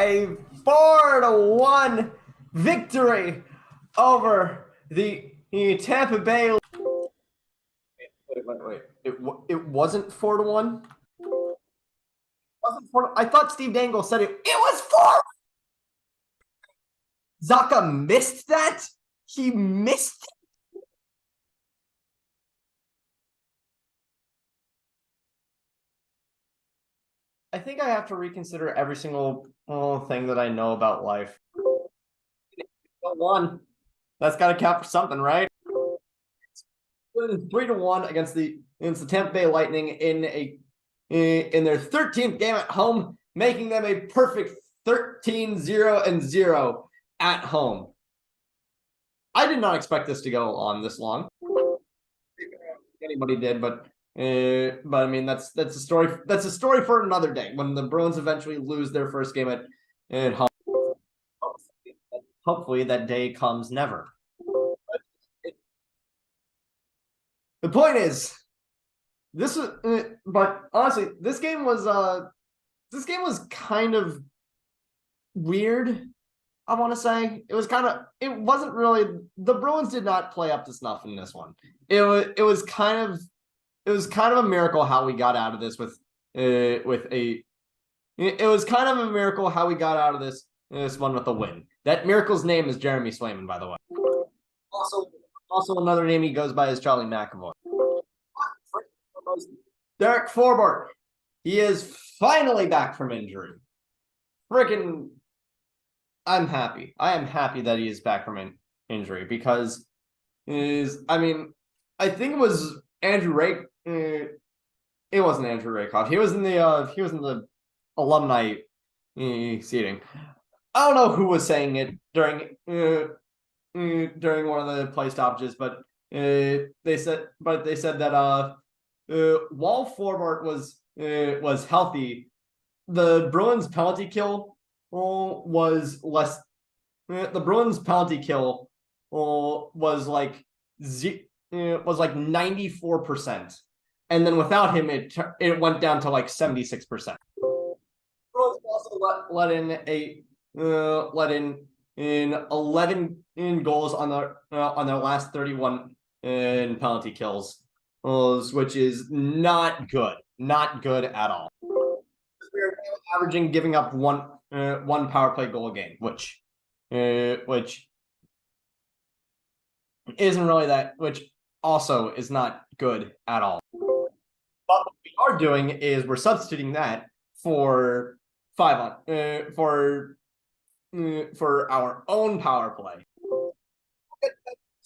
a 4-1 victory over the Tampa Bay. Wait. It wasn't 4-1. Wasn't 4. I thought Steve Dangle said it. It was 4. Zaka missed that. He missed it. I think I have to reconsider every single thing that I know about life. 1. That's got to count for something, right? 3-1 against the Tampa Bay Lightning in their 13th game at home, making them a perfect 13-0-0 at home. I did not expect this to go on this long. Anybody did, but I mean that's a story. That's a story for another day when the Bruins eventually lose their first game at home. Hopefully that day comes never. The point is, this was, but honestly, this game was kind of weird. I want to say it wasn't really, the Bruins did not play up to snuff in this one. It was kind of a miracle how we got out of this it was kind of a miracle how we got out of this one with a win. That miracle's name is Jeremy Swayman, by the way. Also another name he goes by is Charlie McAvoy. Derek Forbort, he is finally back from injury. Freaking, I'm happy. I am happy that he is back from injury because I think it was Andrew Ray. It wasn't Andrew Rakoff. He was in the alumni seating. I don't know who was saying it during one of the play stoppages, but they said that while Forbort was healthy, the Bruins penalty kill was less. The Bruins penalty kill was like 94%, and then without him, it went down to like 76%. Bruins also let in 11 goals on their last 31 in penalty kills, which is not good at all. We're averaging giving up one power play goal a game, which isn't really that, which also is not good at all. But what we are doing is we're substituting that for for our own power play.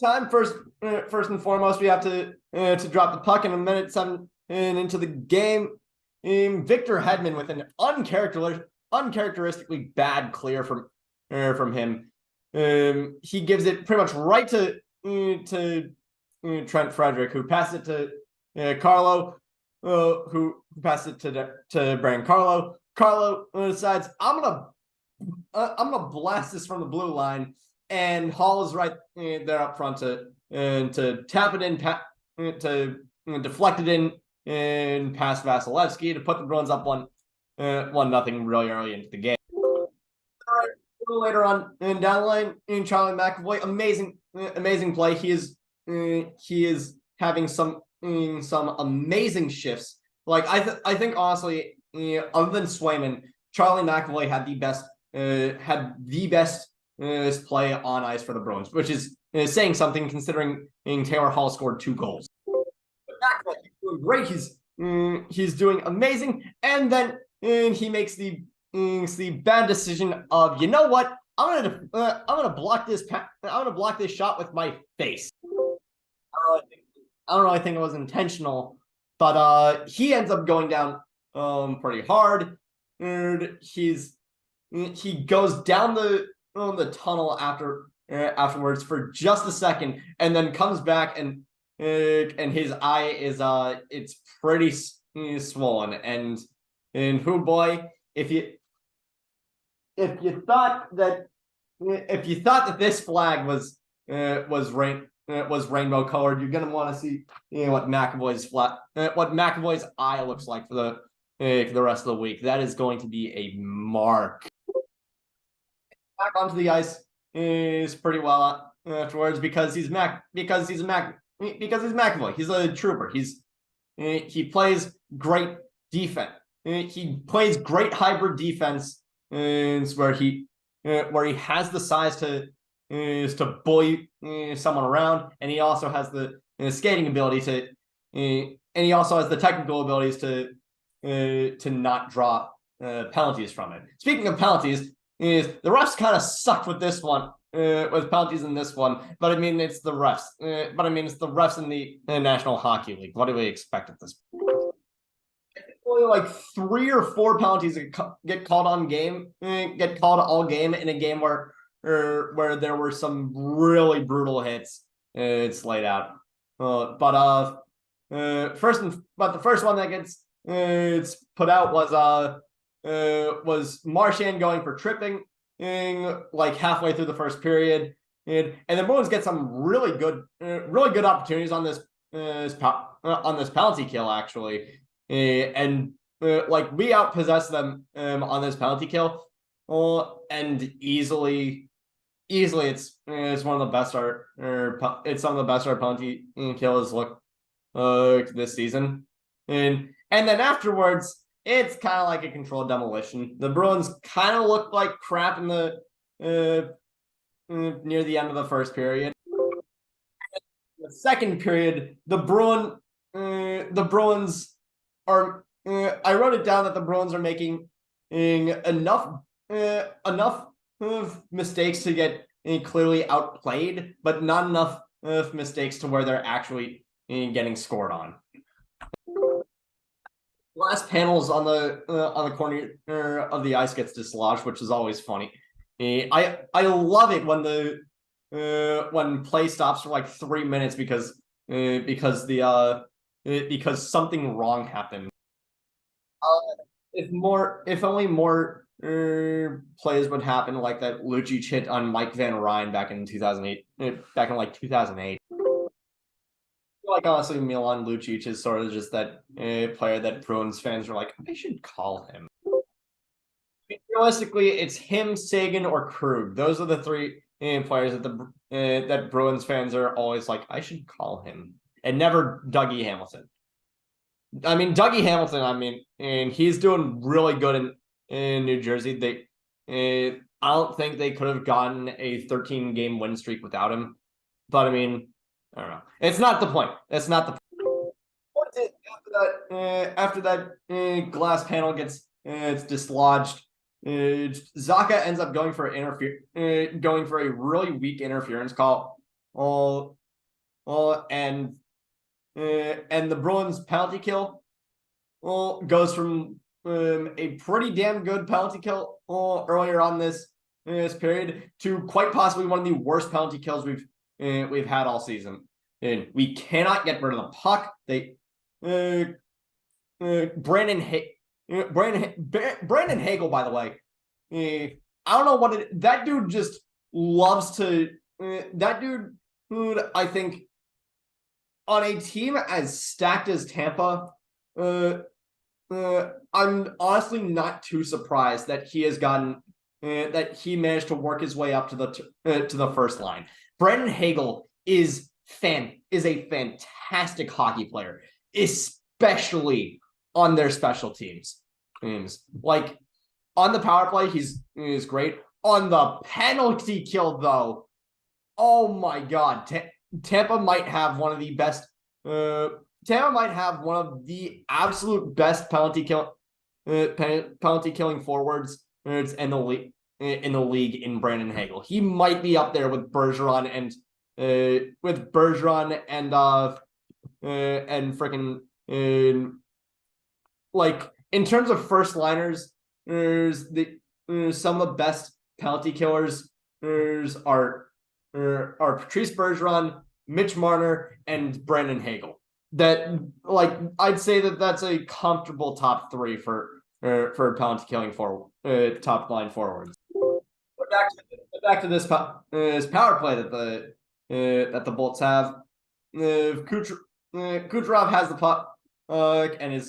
First and foremost, we have to drop the puck in a minute 7 and into the game. Victor Hedman with an uncharacteristically bad clear from him. He gives it pretty much right to Trent Frederick, who passed it to Carlo, who passed it to Brian Carlo. Carlo decides, I'm gonna blast this from the blue line, and Hall is right there up front to tap it in, to deflect it in, and pass Vasilevsky to put the Bruins up 1-0 really early into the game. Later on down the line, in Charlie McAvoy, amazing play. He is having some amazing shifts. Like I think honestly, other than Swayman, Charlie McAvoy had the best play on ice for the Bruins, which is saying something considering Taylor Hall scored 2 goals. But McAvoy, he's doing great. He's doing amazing, and then he makes the bad decision of, you know what? I'm gonna block this shot with my face. I don't really think it was intentional, but he ends up going down pretty hard. And he goes down the tunnel afterwards for just a second, and then comes back and his eye is it's pretty swollen, and who boy, if you thought that this flag was rainbow colored, you're gonna want to see what McAvoy's eye looks like for the rest of the week. That is going to be a mark. back onto the ice is pretty well afterwards because he's McAvoy. He's a trooper. He plays great defense. He plays great hybrid defense, where he has the size to bully someone around, and he also has the skating ability to, and he also has the technical abilities to not draw penalties from it. Speaking of penalties, is the refs kind of sucked with this one, with penalties in this one, but I mean it's the refs. It's the refs in the National Hockey League. What do we expect at this point? Only like 3 or 4 penalties get called all game in a game where there were some really brutal hits. It's laid out, but the first one that gets it's put out was Marchand going for tripping like halfway through the first period, and the Bruins get some really good opportunities on this penalty kill actually, and like we outpossess them on this penalty kill, and easily it's one of the best it's some of the best our penalty kills look this season, and then afterwards it's kind of like a controlled demolition. The Bruins kind of looked like crap in the near the end of the first period. The second period, the Bruins are. I wrote it down that the Bruins are making enough of mistakes to get clearly outplayed, but not enough of mistakes to where they're actually getting scored on. Glass panels on the corner of the ice gets dislodged, which is always funny. I love it when play stops for like 3 minutes because something wrong happened. If only more plays would happen like that Lucic hit on Mike Van Ryn back in 2008, back in like 2008. Like honestly, Milan Lucic is sort of just that player that Bruins fans are like, I should call him. Realistically, it's him, Sagan, or Krug. Those are the 3 players that Bruins fans are always like, I should call him, and never Dougie Hamilton. I mean, Dougie Hamilton. And he's doing really good in New Jersey. I don't think they could have gotten a 13-game win streak without him. But I mean, I don't know. It's not the point. That's not the point. After that glass panel gets it's dislodged, Zacha ends up going for a really weak interference call. And the Bruins penalty kill goes from a pretty damn good penalty kill earlier on this period to quite possibly one of the worst penalty kills we've had all season. And we cannot get rid of the puck. Brandon Hagel, by the way, I don't know what that dude just loves to. That dude, I think, on a team as stacked as Tampa, I'm honestly not too surprised that he has gotten that he managed to work his way up to the first line. Brandon Hagel is a fantastic hockey player, especially on their special teams. Like on the power play, he's great. On the penalty kill, though, oh my god, Tampa might have one of the best. Tampa might have one of the absolute best penalty killing forwards in the league in Brandon Hagel. He might be up there with Bergeron and freaking like in terms of first liners. Some of the best penalty killers are Patrice Bergeron, Mitch Marner, and Brandon Hagel. That I'd say that's a comfortable top 3 for penalty killing top line forwards. Back to this power play that the Bolts have. Kucherov has the puck, and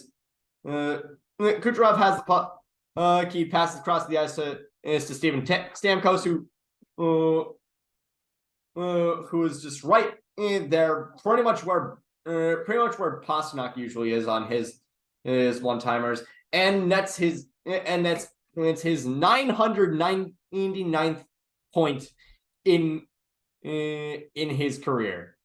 Kucherov has the puck. He passes across the ice to is to Steven Stamkos, who is just right there, pretty much where Pastrnak usually is on his one-timers, and that's it's his 999th point in his career.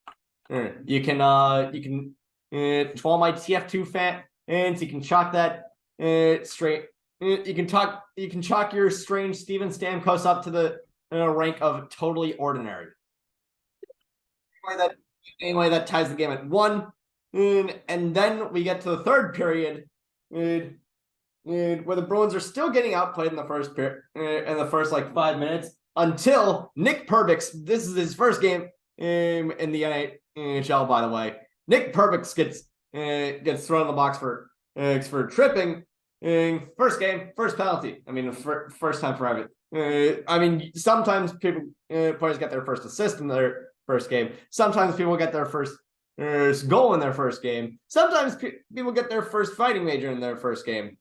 You can to all my TF2 fans, you can chalk that straight. You can chalk your strange Steven Stamkos up to the rank of totally ordinary. Anyway, that ties the game at 1. And then we get to the third period, where the Bruins are still getting outplayed in the first like 5 minutes, until Nick Perbix. This is his first game in the NHL, by the way. Nick Perbix gets thrown in the box for tripping. First game, first penalty. I mean, first time for everything. I mean, sometimes players get their first assist in their first game. Sometimes people get their first goal in their first game. Sometimes people get their first fighting major in their first game.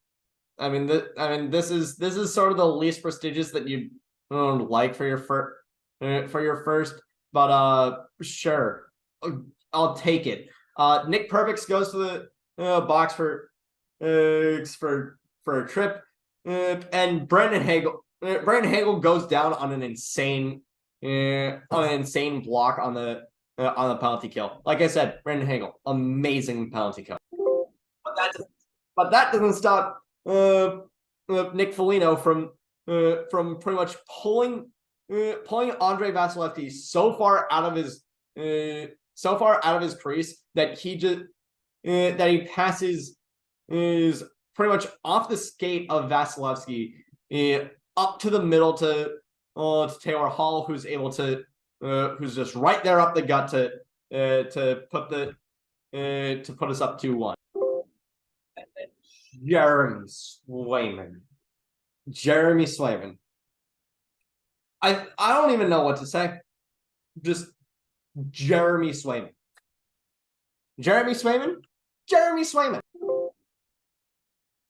I mean, this is sort of the least prestigious that you like for your first, but sure, I'll take it. Nick Perbix goes to the box for a trip, and Brandon Hagel goes down on an insane block on the penalty kill. Like I said, Brandon Hagel, amazing penalty kill. But that doesn't stop Nick Foligno from pretty much pulling Andrei Vasilevsky so far out of his crease that he passes is pretty much off the skate of Vasilevsky up to the middle to Taylor Hall, who's just right there up the gut to put us up 2-1. Jeremy Swayman. I don't even know what to say. Just Jeremy Swayman.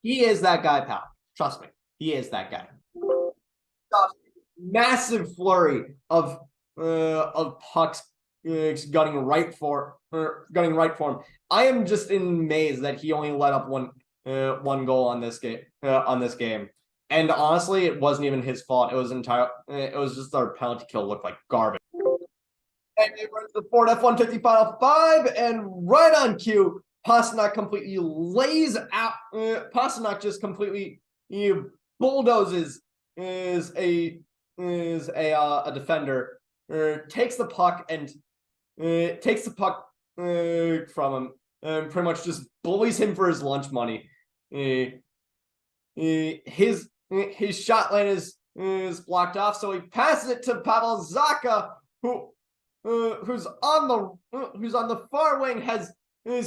He is that guy, pal. Trust me. He is that guy. Massive flurry of pucks gunning right for him. I am just amazed that he only let up one goal on this game. And honestly, it wasn't even his fault. It was just our penalty kill looked like garbage. And it runs the Ford F-150 final 5, and right on cue, Pastrnak completely lays out. Pastrnak just completely bulldozes a defender, takes the puck from him, and pretty much just bullies him for his lunch money. His shot lane is blocked off, so he passes it to Pavel Zacha, who's on the far wing, has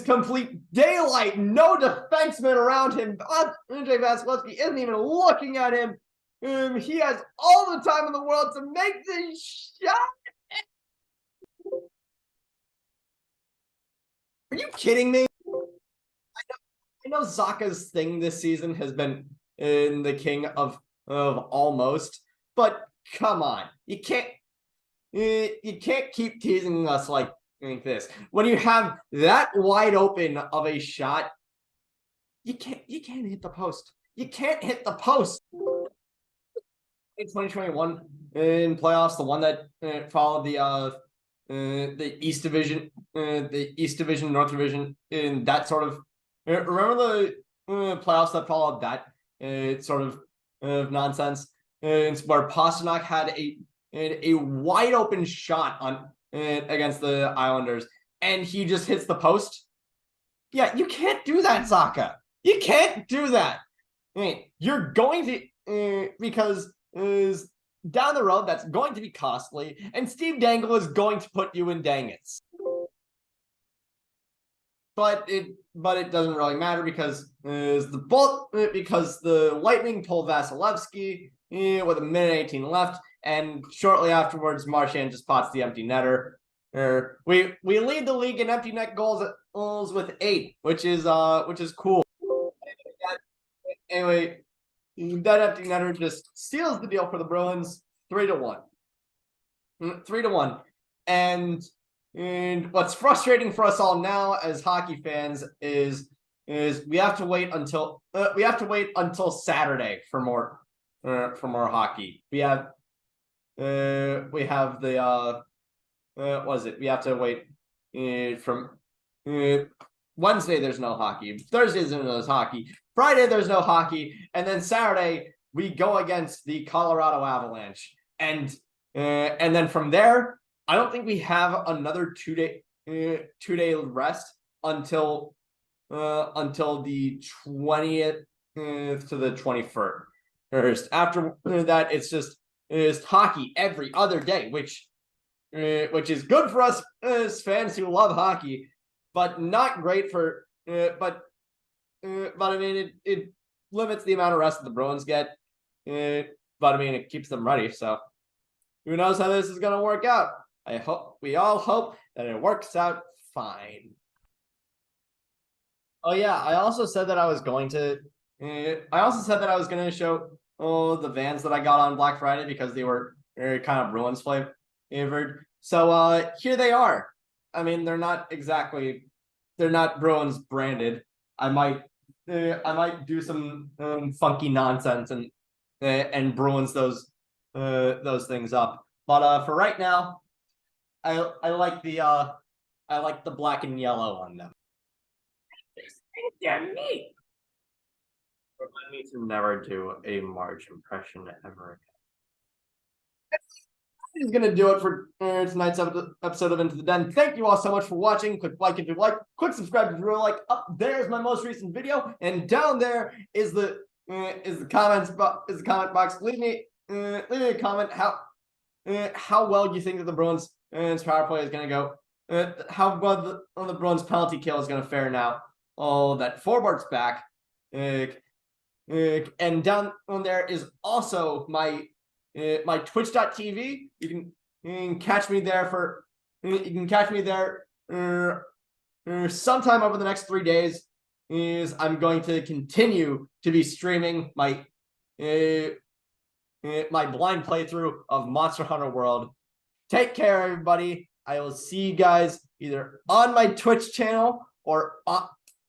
complete daylight, no defenseman around him. Andrei Vasilevsky isn't even looking at him. He has all the time in the world to make this shot. Are you kidding me? I know Zacha's thing this season has been in the king of almost, but come on, you can't keep teasing us like this. When you have that wide open of a shot, you can't hit the post. You can't hit the post. In 2021 in playoffs, the one that followed the East Division, North Division, in that sort of. Remember the playoffs that followed that sort of nonsense, where Pastrnak had a wide open shot on against the Islanders, and he just hits the post. Yeah, you can't do that, Zacha. You can't do that. I mean, you're going to because down the road that's going to be costly, and Steve Dangle is going to put you in dangits. But it doesn't really matter because the Lightning pull Vasilevsky with a minute 18 left, and shortly afterwards, Marchand just pots the empty netter. We lead the league in empty net goals with 8, which is cool. Anyway, that empty netter just seals the deal for the Bruins 3-1. 3-1. And what's frustrating for us all now as hockey fans is we have to wait until Saturday for more hockey. We have the what is it? We have to wait from Wednesday. There's no hockey. Thursday there's hockey. Friday there's no hockey, and then Saturday we go against the Colorado Avalanche, and then from there, I don't think we have another 2-day rest until the 20th to the 21st. After that, it's hockey every other day, which is good for us as fans who love hockey, but not great for but I mean it limits the amount of rest that the Bruins get. But I mean it keeps them ready, so who knows how this is gonna work out. We all hope that it works out fine. Oh yeah, I also said that I was going to show the Vans that I got on Black Friday because they were kind of Bruins flavored. So here they are. I mean, they're not Bruins branded. I might do some funky nonsense and Bruins those things up. But for right now, I like the black and yellow on them. They're neat. Remind me to never do a March impression ever again. That is gonna do it for tonight's episode of Into the Den. Thank you all so much for watching. Click like if you like. Click subscribe if you really like. Up there is my most recent video, and down there is the comment box. Leave me a comment how well you think that the Bruins power play is gonna go. How well the Bruins penalty kill is gonna fare now. Oh, that Forwart's back. And down on there is also my twitch.tv. You can catch me there sometime over the next 3 days. I'm going to continue to be streaming my blind playthrough of Monster Hunter World. Take care, everybody. I will see you guys either on my Twitch channel or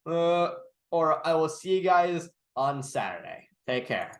I will see you guys on Saturday. Take care.